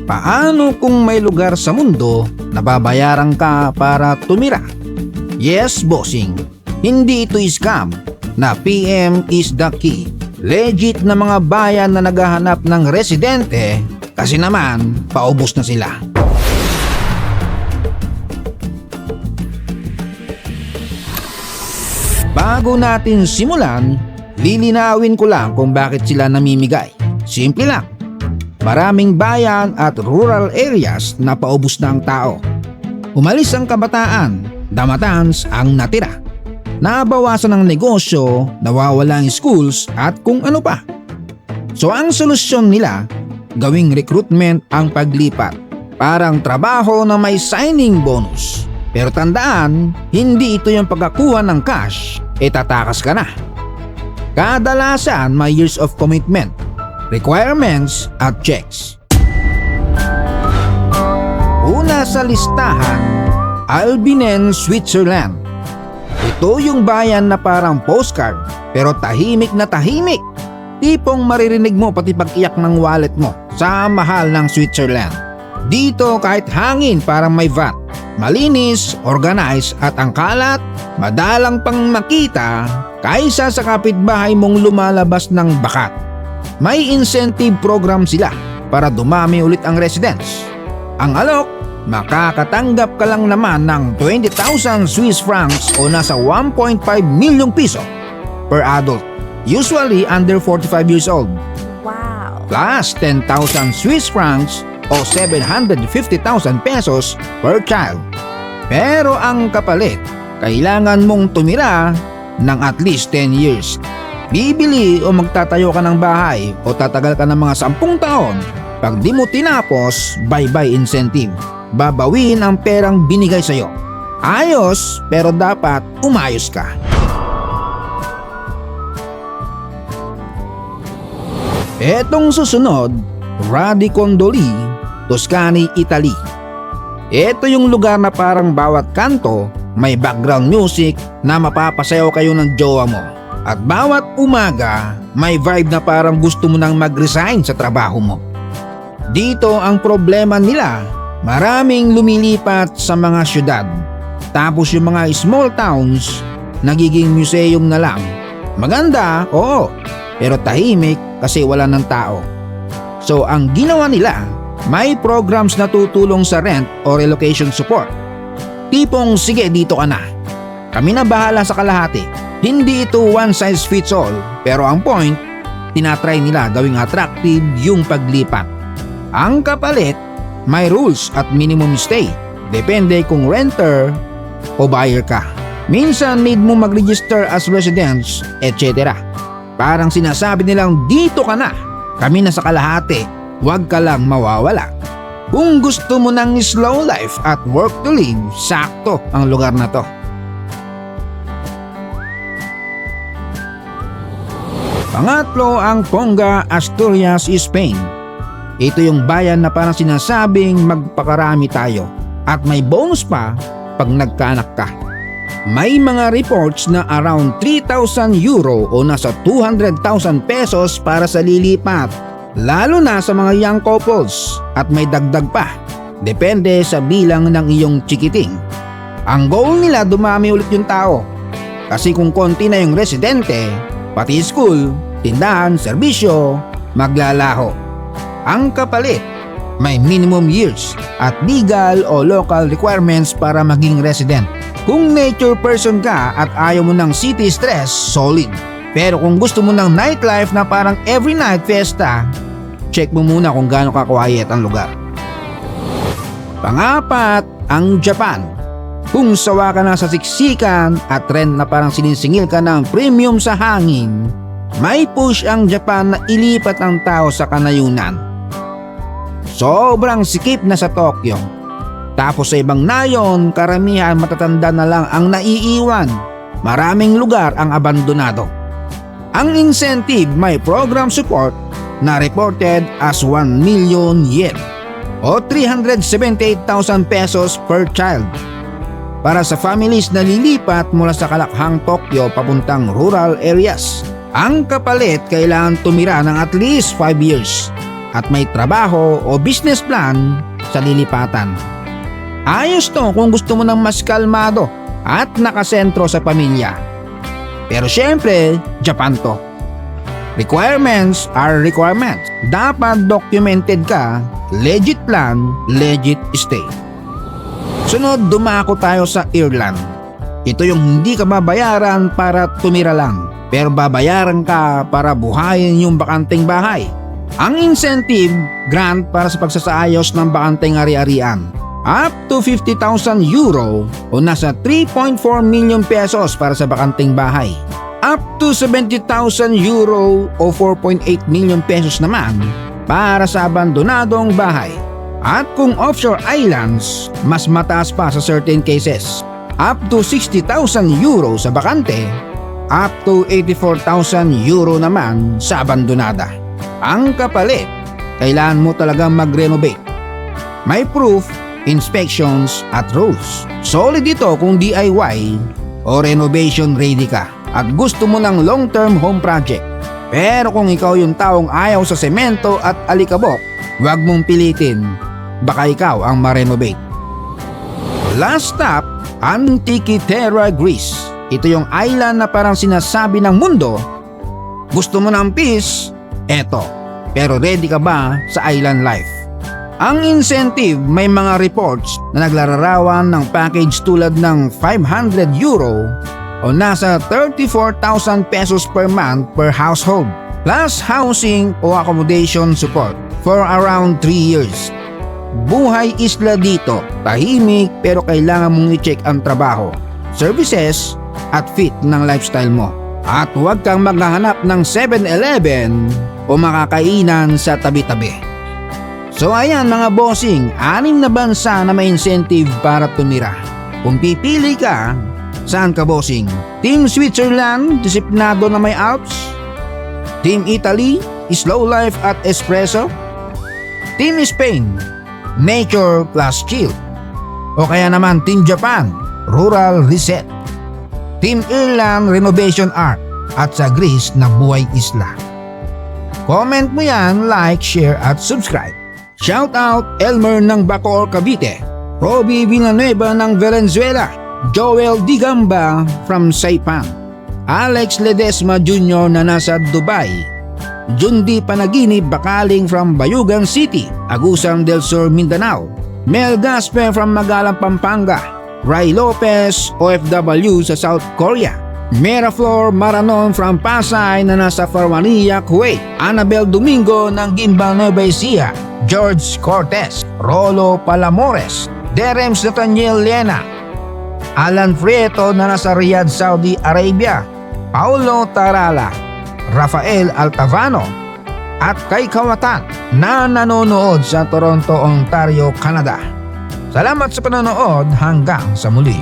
Paano kung may lugar sa mundo na babayaran ka para tumira? Yes, bossing. Hindi ito scam. Na PM is the key. Legit na mga bayan na naghahanap ng residente kasi naman paubos na sila. Bago natin simulan, lilinawin ko lang kung bakit sila namimigay. Simple lang. Maraming bayan at rural areas na paubos na ang tao. Umalis ang kabataan, damatans ang natira. Nabawasan ang negosyo, nawawala ang schools at kung ano pa. So ang solusyon nila, gawing recruitment ang paglipat. Parang trabaho na may signing bonus. Pero tandaan, hindi ito yung pagkakuha ng cash, tatakas ka na. Kadalasan may years of commitment, requirements at checks. Una sa listahan, Albinen, Switzerland. Ito yung bayan na parang postcard pero tahimik na tahimik. Tipong maririnig mo pati pag-iyak ng wallet mo sa mahal ng Switzerland. Dito kahit hangin parang may VAT. Malinis, organized at ang kalat, madalang pang makita kaysa sa kapitbahay mong lumalabas ng bakat. May incentive program sila para dumami ulit ang residents. Ang alok, makakatanggap ka lang naman ng 20,000 Swiss francs o nasa 1.5 milyong piso per adult, usually under 45 years old. Wow! Plus 10,000 Swiss francs o 750,000 pesos per child. Pero ang kapalit, kailangan mong tumira ng at least 10 years. Bibili o magtatayo ka ng bahay o tatagal ka ng mga 10 taon. Pag di mo tinapos, bye-bye incentive. Babawin ang perang binigay sa'yo. Ayos, pero dapat umayos ka. Etong susunod, Radicondoli, Tuscany, Italy. Ito yung lugar na parang bawat kanto may background music na mapapasayaw kayo ng jowa mo. At bawat umaga may vibe na parang gusto mo nang mag-resign sa trabaho mo. Dito ang problema nila, maraming lumilipat sa mga syudad. Tapos yung mga small towns, nagiging museum na lang. Maganda, oo, pero tahimik kasi wala ng tao. So ang ginawa nila, may programs na tutulong sa rent o relocation support. Tipong sige dito ka na. Kami na bahala sa kalahati. Hindi ito one size fits all, pero ang point, tinatry nila gawing attractive yung paglipat. Ang kapalit, may rules at minimum stay. Depende kung renter o buyer ka. Minsan need mo mag-register as residents, etc. Parang sinasabi nilang dito ka na. Kami na sa kalahati, huwag ka lang mawawala. Kung gusto mo ng slow life at work to live, sakto ang lugar na to. Pangatlo ang Ponga, Asturias, Spain. Ito yung bayan na parang sinasabing magpakarami tayo at may bonus pa pag nagkaanak ka. May mga reports na around 3,000 euro o nasa 200,000 pesos para sa lilipat. Lalo na sa mga young couples at may dagdag pa. Depende sa bilang ng iyong chikiting. Ang goal nila dumami ulit yung tao. Kasi kung konti na yung residente, pati school, tindahan, serbisyo, maglalaho. Ang kapalit, may minimum years at legal o local requirements para maging resident. Kung nature person ka at ayaw mo ng city stress, solid. Pero kung gusto mo ng nightlife na parang every night fiesta, check mo muna kung gaano ka-quiet ang lugar. Pangapat, ang Japan. Kung sawa ka na sa siksikan at trend na parang sinisingil ka ng premium sa hangin, may push ang Japan na ilipat ang tao sa kanayunan. Sobrang sikip na sa Tokyo. Tapos sa ibang nayon, karamihan matatanda na lang ang naiiwan. Maraming lugar ang abandonado. Ang incentive may program support na reported as 1 million yen o 378,000 pesos per child. Para sa families na lilipat mula sa kalakhang Tokyo papuntang rural areas, Ang kapalit, kailangan tumira ng at least 5 years at may trabaho o business plan sa lilipatan. Ayos to kung gusto mo ng mas kalmado at nakasentro sa pamilya. Pero syempre, Japan to. Requirements are requirements. Dapat documented ka, legit plan, legit stay. Sunod, dumako tayo sa Ireland. Ito yung hindi ka babayaran para tumira lang, pero babayaran ka para buhayin yung bakanteng bahay. Ang incentive, grant para sa pagsasaayos ng bakanteng ari-arian. Up to 50,000 euro o nasa 3.4 million pesos para sa bakanteng bahay. Up to 70,000 euro o 4.8 million pesos naman para sa abandonadong bahay. At kung offshore islands, mas mataas pa sa certain cases. Up to 60,000 euro sa bakante, up to 84,000 euro naman sa abandonada. Ang kapalit, kailangan mo talagang mag-renovate. May proof, inspections at rules. Solid ito kung DIY o renovation ready ka at gusto mo ng long-term home project. Pero kung ikaw yung taong ayaw sa semento at alikabok, huwag mong pilitin. Baka ikaw ang ma-renovate. Last stop, Antikythera, Greece. Ito yung island na parang sinasabi ng mundo, gusto mo ng peace? Eto. Pero ready ka ba sa island life? Ang incentive, may mga reports na naglalarawan ng package tulad ng 500 euro o nasa 34,000 pesos per month per household, plus housing o accommodation support for around 3 years. Buhay isla dito, tahimik pero kailangan mong i-check ang trabaho, services at fit ng lifestyle mo. At huwag kang maghahanap ng 7-Eleven o makakainan sa tabi-tabi. So ayan mga bossing, 6 na bansa na may incentive para tumira. Kung pipili ka, saan ka bossing? Team Switzerland, disiplinado na may Alps? Team Italy, slow life at espresso? Team Spain, nature plus chill? O kaya naman Team Japan, rural reset? Team Ireland, renovation art? At sa Greece na buhay isla? Comment mo yan, like, share at subscribe. Shout out Elmer ng Bacoor, Cavite, Robbie Villanueva ng Valenzuela, Joel Digamba from Saipan, Alex Ledesma Jr. na nasa Dubai, Jundi Panaginip Bakaling from Bayugan City, Agusan del Sur, Mindanao, Mel Gasper from Magalang, Pampanga, Ray Lopez, OFW sa South Korea, Meraflor Maranon from Pasay na nasa Farmania, Kuwait, Annabel Domingo ng Gimbal, Nueva Ecija, George Cortez, Rolo Palamores, Derems Nathaniel Lena, Alan Prieto na nasa Riyadh, Saudi Arabia, Paulo Tarala, Rafael Altavano, at kay Kawatan na nanonood sa Toronto, Ontario, Canada. Salamat sa panonood, hanggang sa muli.